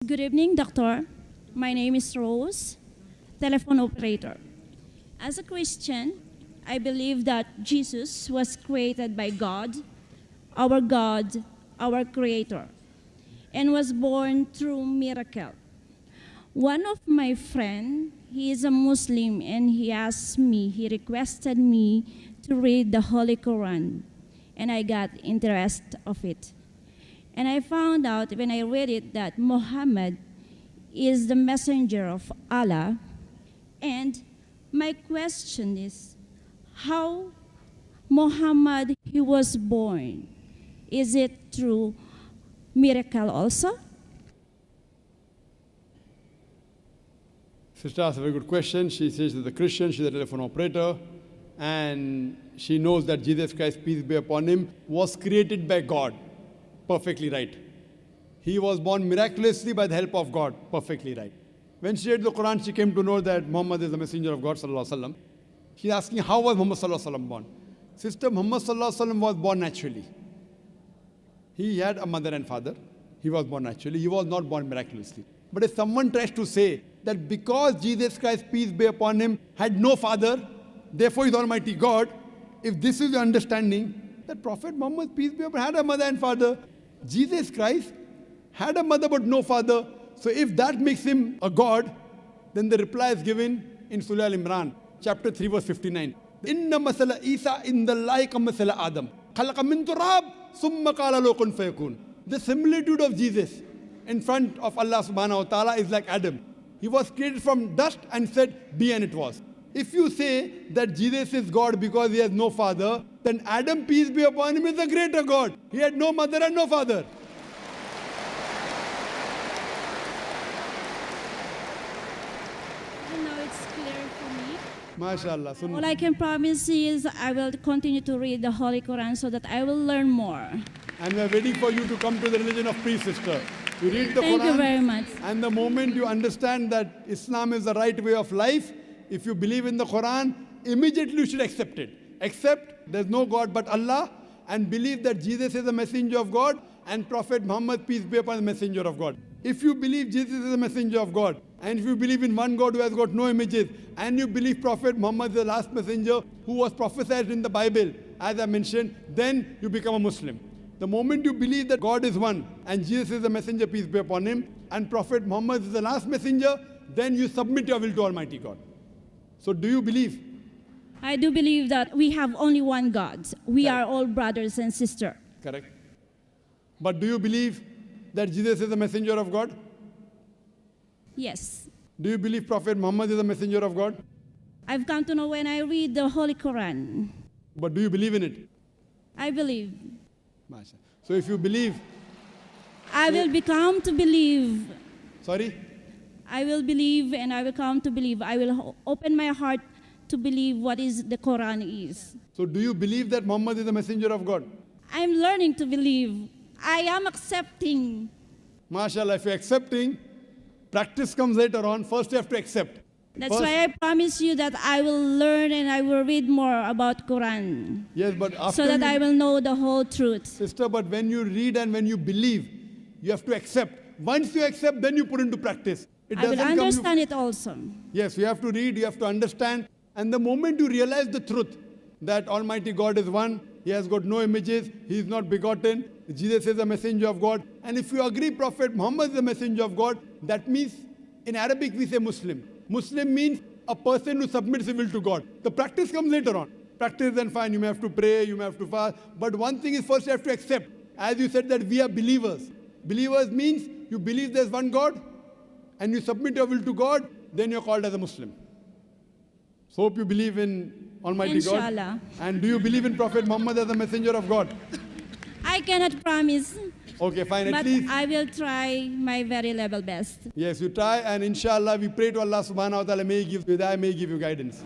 Good evening, Doctor. My name is Rose, telephone operator. As a Christian, I believe that Jesus was created by God, our Creator, and was born through miracle. One of my friend, he is a Muslim, and he requested me to read the Holy Quran, and I got interest of it. And I found out when I read it that Muhammad is the messenger of Allah. And my question is, how Muhammad he was born? Is it through miracle also? Sister asked a very good question. She says she's a Christian, she's a telephone operator, and she knows that Jesus Christ, peace be upon him, was created by God. Perfectly right. He was born miraculously by the help of God. Perfectly right. When she read the Quran, she came to know that Muhammad is the messenger of God, sallallahu alaihi wasallam. She's asking, how was Muhammad sallallahu alaihi wasallam born? Sister, Muhammad sallallahu alaihi wasallam was born naturally. He had a mother and father. He was born naturally. He was not born miraculously. But if someone tries to say that because Jesus Christ, peace be upon him, had no father, therefore is Almighty God, if this is your understanding, that Prophet Muhammad, peace be upon him, had a mother and father. Jesus Christ had a mother but no father. So if that makes him a God, then the reply is given in Surah Al-Imran, chapter 3, verse 59. Inna masala Isa in the like masala Adam. Khalaqa min turab, summa qala lahu kun fayakun. The similitude of Jesus in front of Allah subhanahu wa ta'ala is like Adam. He was created from dust and said, be, and it was. If you say that Jesus is God because he has no father, then Adam, peace be upon him, is a greater God. He had no mother and no father. And now it's clear for me. MashaAllah. All I can promise is I will continue to read the Holy Quran so that I will learn more. And we are waiting for you to come to the religion of peace, sister. You read the Thank Quran, you very much. and the moment you understand that Islam is the right way of life, if you believe in the Quran, immediately you should accept it. Accept there's no God but Allah, and believe that Jesus is a messenger of God and Prophet Muhammad, peace be upon, the messenger of God. If you believe Jesus is a messenger of God, and if you believe in one God who has got no images, and you believe Prophet Muhammad is the last messenger who was prophesied in the Bible, as I mentioned, then you become a Muslim. The moment you believe that God is one, and Jesus is the messenger, peace be upon him, and Prophet Muhammad is the last messenger, then you submit your will to Almighty God. So do you believe? I do believe that we have only one God. We Correct. are all brothers and sisters. Correct. But do you believe that Jesus is the messenger of God? Yes. Do you believe Prophet Muhammad is the messenger of God? I've come to know when I read the Holy Quran. But do you believe in it? I believe. Masha. So if you believe, I will become to believe. sorry? I will believe and I will come to believe. I will open my heart to believe what is the Quran is. So do you believe that Muhammad is the messenger of God? I'm learning to believe. I am accepting. MashaAllah, if you're accepting, practice comes later on. First you have to accept. That's First- why I promise you that I will learn and I will read more about Quran Yes, but after so that you, I will know the whole truth. sister, but when you read and when you believe, you have to accept. Once you accept, then you put into practice. It I will doesn't come you- understand it also. Yes, you have to read, you have to understand. And the moment you realize the truth, that Almighty God is one, He has got no images, He is not begotten, Jesus is a messenger of God. And if you agree Prophet Muhammad is a messenger of God, that means, in Arabic we say Muslim. Muslim means a person who submits his will to God. The practice comes later on. Practice then fine, you may have to pray, you may have to fast. But one thing is first you have to accept. As you said that we are believers. Believers means you believe there's one God, and you submit your will to God, then you're called as a Muslim. So hope you believe in Almighty Inshallah. God. And do you believe in Prophet Muhammad as a messenger of God? I cannot promise, Okay, fine. At but least, I will try my very level best. yes, you try, and inshallah we pray to Allah subhanahu wa ta'ala, may He give you hidayah, may He give you guidance.